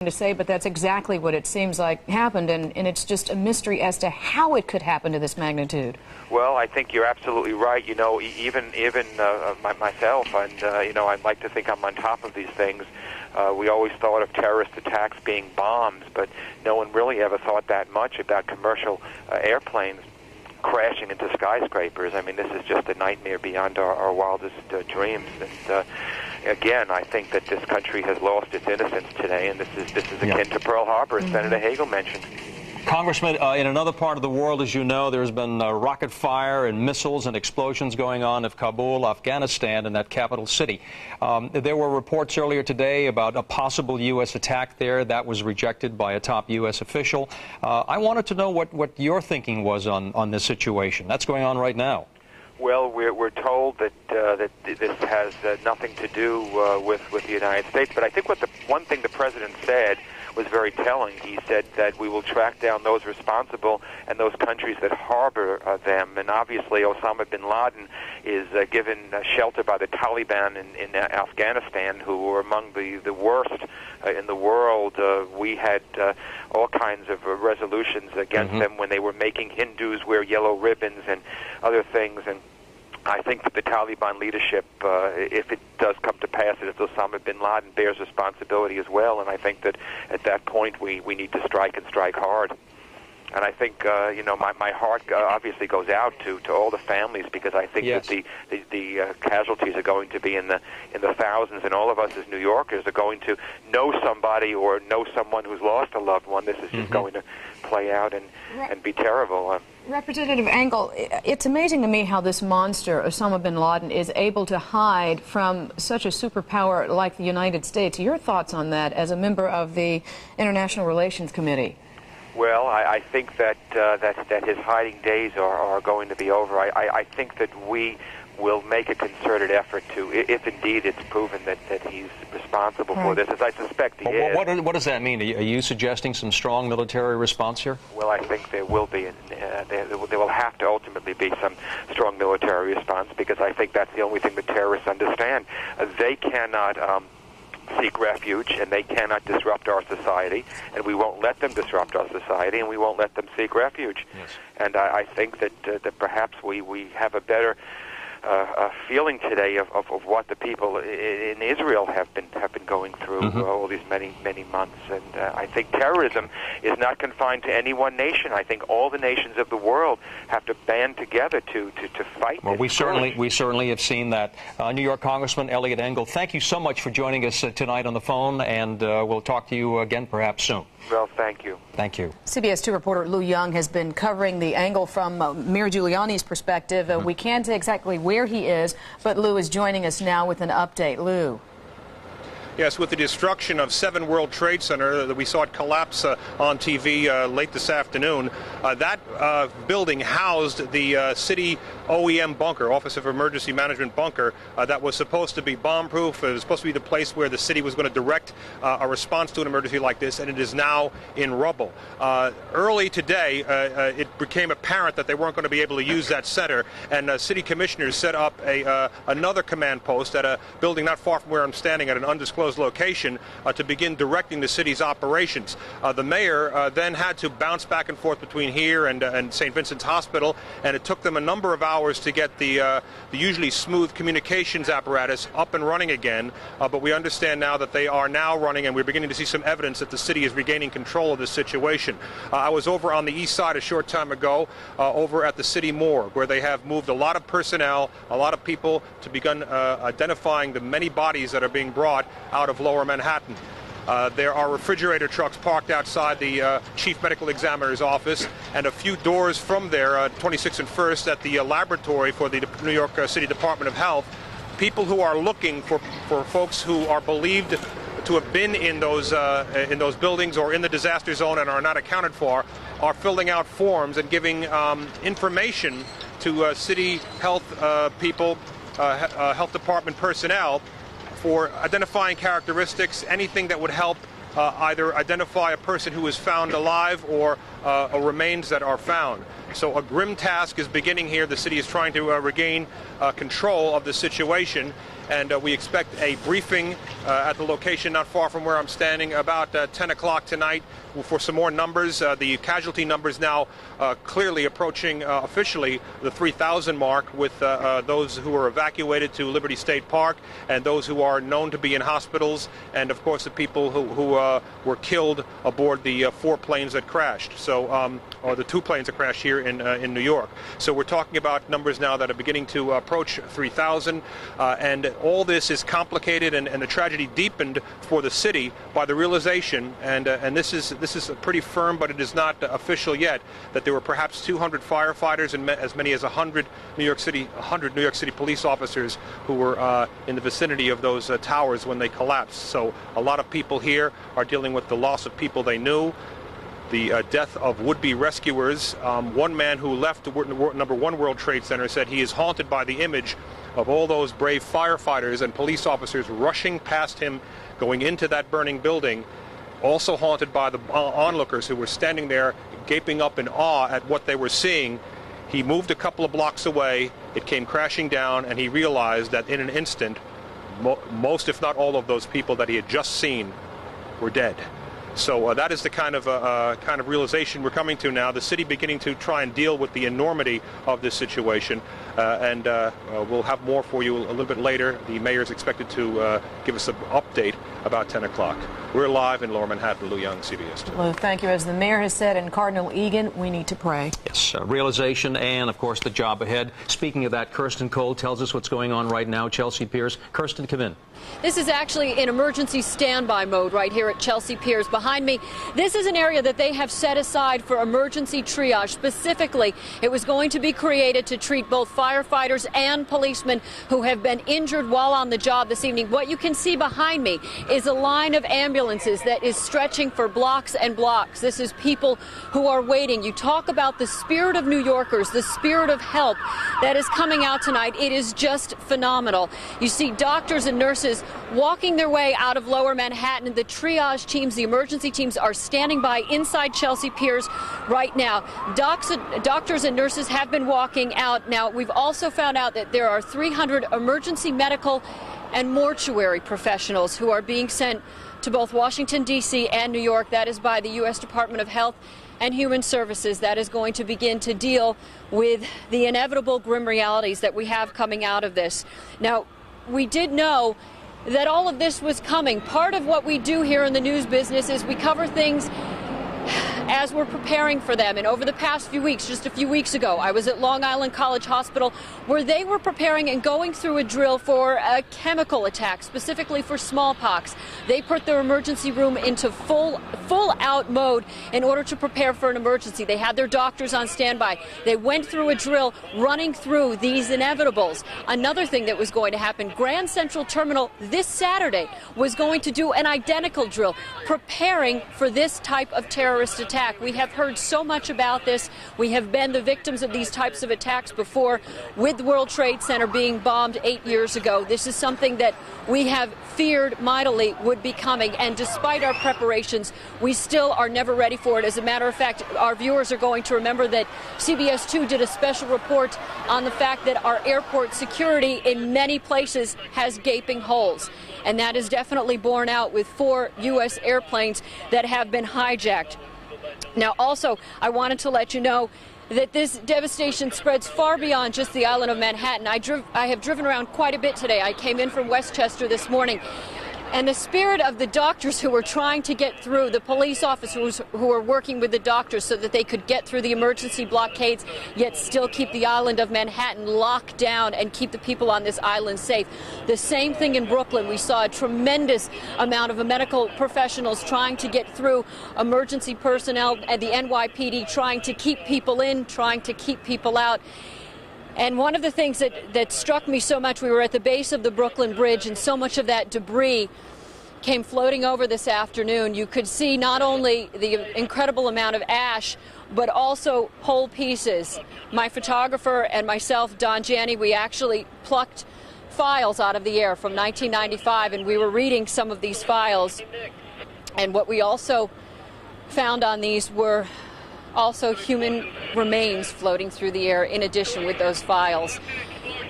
to say, but that's exactly what it seems like happened, and it's just a mystery as to how it could happen to this magnitude. Well, I think you're absolutely right. You know, even myself, and you know, I'd like to think I'm on top of these things. We always thought of terrorist attacks being bombs, but no one really ever thought that much about commercial airplanes crashing into skyscrapers. I mean, this is just a nightmare beyond our wildest dreams. And again, I think that this country has lost its innocence today, and this is akin to Pearl Harbor, as Senator Hagel mentioned. Congressman, in another part of the world, as you know, there's been rocket fire and missiles and explosions going on in Kabul, Afghanistan, in that capital city. There were reports earlier today about a possible U.S. attack there. That was rejected by a top U.S. official. I wanted to know what your thinking was on this situation. That's going on right now. Well, we're told that that this has nothing to do with the United States. But I think one thing the president said was very telling. He said that we will track down those responsible and those countries that harbor them. And obviously, Osama bin Laden is given shelter by the Taliban in Afghanistan, who were among the worst in the world. We had all kinds of resolutions against them when they were making Hindus wear yellow ribbons and other things. And I think that the Taliban leadership, if it does come to pass, that Osama bin Laden bears responsibility as well. And I think that at that point we need to strike and strike hard. And I think, you know, my heart obviously goes out to all the families, because I think that the casualties are going to be in the thousands, and all of us as New Yorkers are going to know somebody or know someone who's lost a loved one. This is just going to play out and be terrible. Representative Engel, it's amazing to me how this monster, Osama bin Laden, is able to hide from such a superpower like the United States. Your thoughts on that as a member of the International Relations Committee? Well, I think that his hiding days are going to be over. I think that we will make a concerted effort to, if indeed it's proven that he's responsible for this, as I suspect he is. What does that mean? Are you suggesting some strong military response here? Well, I think there will be, and there will have to ultimately be some strong military response, because I think that's the only thing the terrorists understand. They cannot seek refuge, and they cannot disrupt our society, and we won't let them disrupt our society, and we won't let them seek refuge. Yes. And I think that perhaps we have a better feeling today of what the people in Israel have been going through all these many months. And I think terrorism is not confined to any one nation. I think all the nations of the world have to band together to fight. Well, we certainly have seen that. New York Congressman Eliot Engel, thank you so much for joining us tonight on the phone, and we'll talk to you again perhaps soon. Well, thank you. Thank you. CBS 2 reporter Lou Young has been covering the angle from Mayor Giuliani's perspective. We can't say exactly where he is, but Lou is joining us now with an update. Lou. Yes, with the destruction of 7 World Trade Center that we saw it collapse on TV late this afternoon, that building housed the city OEM bunker, Office of Emergency Management bunker, that was supposed to be bomb-proof. It was supposed to be the place where the city was going to direct a response to an emergency like this, and it is now in rubble. Early today, it became apparent that they weren't going to be able to use that center, and city commissioners set up another command post at a building not far from where I'm standing at an undisclosed location to begin directing the city's operations. The mayor then had to bounce back and forth between here and St. Vincent's Hospital, and it took them a number of hours to get the usually smooth communications apparatus up and running again, but we understand now that they are now running, and we're beginning to see some evidence that the city is regaining control of this situation. I was over on the east side a short time ago, over at the city morgue, where they have moved a lot of personnel, a lot of people, to begin identifying the many bodies that are being brought out of lower Manhattan. There are refrigerator trucks parked outside the chief medical examiner's office, and a few doors from there, 26th and 1st, at the laboratory for the New York City Department of Health. People who are looking for folks who are believed to have been in those buildings or in the disaster zone and are not accounted for are filling out forms and giving information to city health people, health department personnel, for identifying characteristics, anything that would help either identify a person who is found alive or remains that are found. So a grim task is beginning here. The city is trying to regain control of the situation, and we expect a briefing at the location not far from where I'm standing about 10 o'clock tonight for some more numbers. The casualty numbers now clearly approaching officially the 3,000 mark, with those who were evacuated to Liberty State Park and those who are known to be in hospitals, and of course the people who were killed aboard the 4 planes that crashed, or the 2 planes that crashed here in New York. So we're talking about numbers now that are beginning to approach 3,000, and all this is complicated, and the tragedy deepened for the city by the realization, and this is pretty firm, but it is not official yet, that there were perhaps 200 firefighters and as many as 100 New York City police officers who were in the vicinity of those towers when they collapsed. So a lot of people here are dealing with the loss of people they knew, the death of would-be rescuers. One man who left the number 1 World Trade Center said he is haunted by the image of all those brave firefighters and police officers rushing past him, going into that burning building, also haunted by the onlookers who were standing there gaping up in awe at what they were seeing. He moved a couple of blocks away, it came crashing down, and he realized that in an instant, most if not all of those people that he had just seen were dead. So that is the kind of realization we're coming to now. The city beginning to try and deal with the enormity of this situation, and we'll have more for you a little bit later. The mayor is expected to give us an update about 10 o'clock. We're live in Lower Manhattan. Lou Young, CBS 2. Well, thank you. As the mayor has said, and Cardinal Egan, we need to pray. Yes, realization and, of course, the job ahead. Speaking of that, Kirsten Cole tells us what's going on right now. Chelsea Piers. Kirsten, come in. This is actually in emergency standby mode right here at Chelsea Piers. Behind me, this is an area that they have set aside for emergency triage. Specifically, it was going to be created to treat both firefighters and policemen who have been injured while on the job this evening. What you can see behind me is a line of ambulances that is stretching for blocks and blocks. This is people who are waiting. You talk about the spirit of New Yorkers, the spirit of help that is coming out tonight. It is just phenomenal. You see doctors and nurses walking their way out of Lower Manhattan. The triage teams, the emergency teams, are standing by inside Chelsea Piers right now. Doctors and nurses have been walking out. Now, we've also found out that there are 300 emergency medical and mortuary professionals who are being sent to both Washington, D.C. and New York. That is by the U.S. Department of Health and Human Services. That is going to begin to deal with the inevitable grim realities that we have coming out of this. Now, we did know that all of this was coming. Part of what we do here in the news business is we cover things as we're preparing for them. And over the past few weeks, just a few weeks ago, I was at Long Island College Hospital where they were preparing and going through a drill for a chemical attack, specifically for smallpox. They put their emergency room into full out mode in order to prepare for an emergency. They had their doctors on standby. They went through a drill running through these inevitables. Another thing that was going to happen, Grand Central Terminal this Saturday was going to do an identical drill, preparing for this type of terrorist attack. We have heard so much about this. We have been the victims of these types of attacks before, with the World Trade Center being bombed 8 years ago. This is something that we have feared mightily would be coming, and despite our preparations, we still are never ready for it. As a matter of fact, our viewers are going to remember that CBS 2 did a special report on the fact that our airport security in many places has gaping holes, and that is definitely borne out with 4 U.S. airplanes that have been hijacked. Now, also, I wanted to let you know that this devastation spreads far beyond just the island of Manhattan. I have driven around quite a bit today. I came in from Westchester this morning. And the spirit of the doctors who were trying to get through, the police officers who were working with the doctors so that they could get through the emergency blockades, yet still keep the island of Manhattan locked down and keep the people on this island safe. The same thing in Brooklyn. We saw a tremendous amount of medical professionals trying to get through, emergency personnel at the NYPD trying to keep people in, trying to keep people out. And one of the things that struck me so much, we were at the base of the Brooklyn Bridge, and so much of that debris came floating over this afternoon. You could see not only the incredible amount of ash, but also whole pieces. My photographer and myself, Don Janney, we actually plucked files out of the air from 1995, and we were reading some of these files. And what we also found on these were also human remains floating through the air in addition with those files.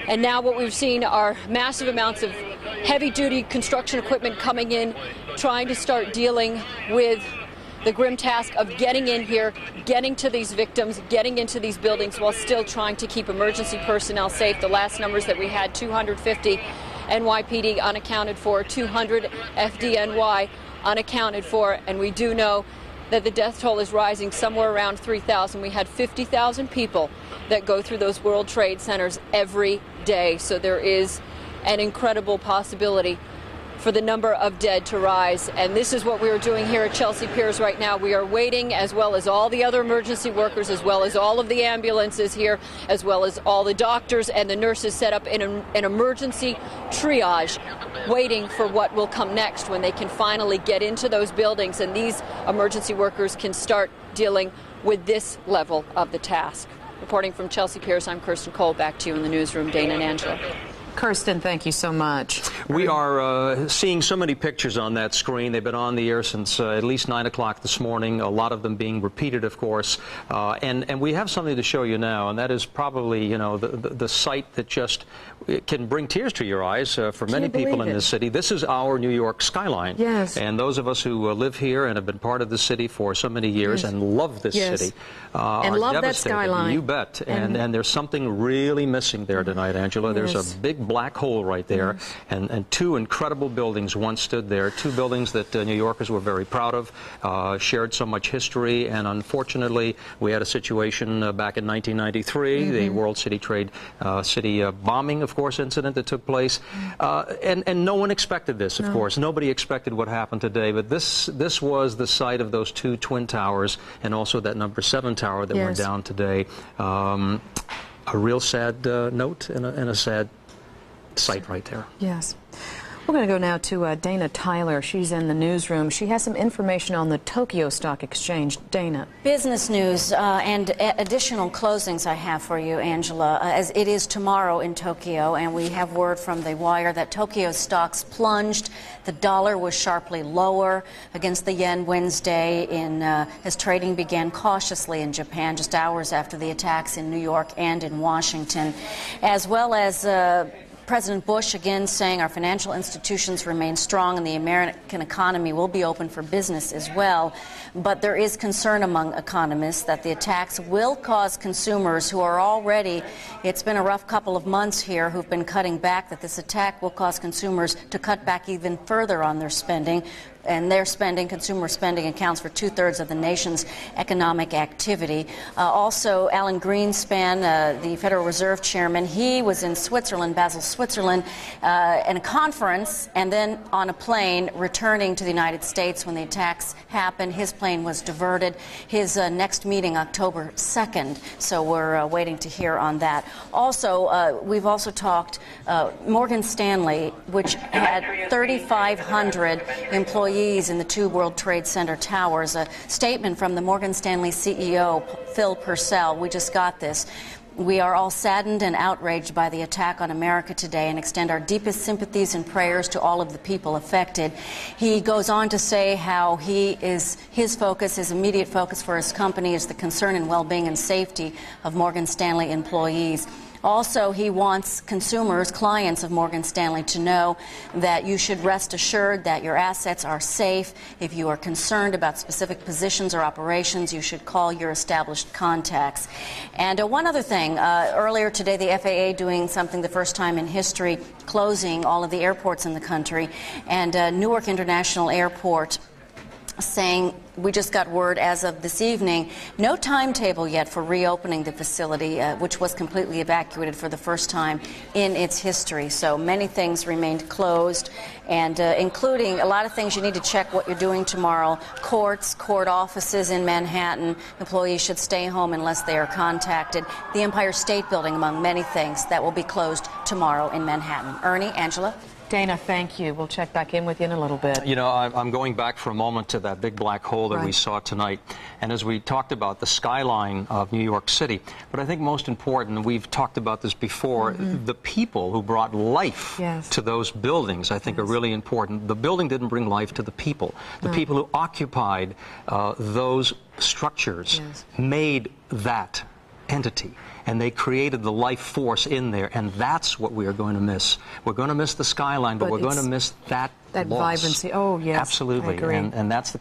And now what we've seen are massive amounts of heavy-duty construction equipment coming in, trying to start dealing with the grim task of getting in here, getting to these victims, getting into these buildings while still trying to keep emergency personnel safe. The last numbers that we had, 250 NYPD unaccounted for, 200 FDNY unaccounted for, and we do know that the death toll is rising somewhere around 3,000. We had 50,000 people that go through those World Trade Centers every day, so there is an incredible possibility for the number of dead to rise. And this is what we are doing here at Chelsea Piers right now. We are waiting, as well as all the other emergency workers, as well as all of the ambulances here, as well as all the doctors and the nurses set up in an emergency triage, waiting for what will come next when they can finally get into those buildings and these emergency workers can start dealing with this level of the task. Reporting from Chelsea Piers, I'm Kirsten Cole. Back to you in the newsroom, Dana and Angela. Kirsten, thank you so much. We are seeing so many pictures on that screen. They've been on the air since at least 9 o'clock this morning, a lot of them being repeated, of course. And we have something to show you now, and that is probably, you know, the sight that just can bring tears to your eyes for many people in this city. This is our New York skyline. Yes. And those of us who live here and have been part of the city for so many years and love this city and are love devastated. That skyline. You bet. And there's something really missing there tonight, Angela. There's a big black hole right there, and two incredible buildings once stood there, two buildings that New Yorkers were very proud of, shared so much history, and unfortunately we had a situation back in 1993, the World City Trade City bombing, of course, incident that took place, and no one expected this, of course. Nobody expected what happened today, but this was the site of those two twin towers and also that number 7 tower that went down today. A real sad note and a sad site right there. Yes. We're going to go now to Dana Tyler. She's in the newsroom. She has some information on the Tokyo Stock Exchange. Dana. Business news and additional closings I have for you, Angela, as it is tomorrow in Tokyo, and we have word from the wire that Tokyo stocks plunged. The dollar was sharply lower against the yen Wednesday as trading began cautiously in Japan just hours after the attacks in New York and in Washington, as well as President Bush again saying our financial institutions remain strong and the American economy will be open for business as well. But there is concern among economists that the attacks will cause consumers who are already, it's been a rough couple of months here, who've been cutting back, that this attack will cause consumers to cut back even further on their spending. And their spending, consumer spending, accounts for 2/3 of the nation's economic activity. Also, Alan Greenspan, the Federal Reserve Chairman, he was in Switzerland, Basel, Switzerland, in a conference and then on a plane returning to the United States when the attacks happened. His plane was diverted. His next meeting, October 2nd. So we're waiting to hear on that. Also, we've also talked Morgan Stanley, which had 3,500 employees in the two World Trade Center towers. A statement from the Morgan Stanley CEO, Phil Purcell. We just got this. We are all saddened and outraged by the attack on America today and extend our deepest sympathies and prayers to all of the people affected. He goes on to say how his focus, his immediate focus for his company is the concern and well-being and safety of Morgan Stanley employees. Also, he wants consumers, clients of Morgan Stanley, to know that you should rest assured that your assets are safe. If you are concerned about specific positions or operations, you should call your established contacts. And one other thing, earlier today, the FAA doing something the first time in history, closing all of the airports in the country, and Newark International Airport saying, we just got word as of this evening, no timetable yet for reopening the facility, which was completely evacuated for the first time in its history. So many things remained closed, and including a lot of things you need to check what you're doing tomorrow. Courts, court offices in Manhattan. Employees should stay home unless they are contacted. The Empire State Building, among many things, that will be closed tomorrow in Manhattan. Ernie, Angela? Dana, thank you. We'll check back in with you in a little bit. You know, I'm going back for a moment to that big black hole that we saw tonight. And as we talked about the skyline of New York City, but I think most important, and we've talked about this before, the people who brought life to those buildings, I think, are really important. The building didn't bring life to the people. The people who occupied those structures made that entity, and they created the life force in there, and that's what we are going to miss. We're going to miss the skyline, but we're going to miss that loss. Vibrancy. Oh, yes. Absolutely. I agree. And that's the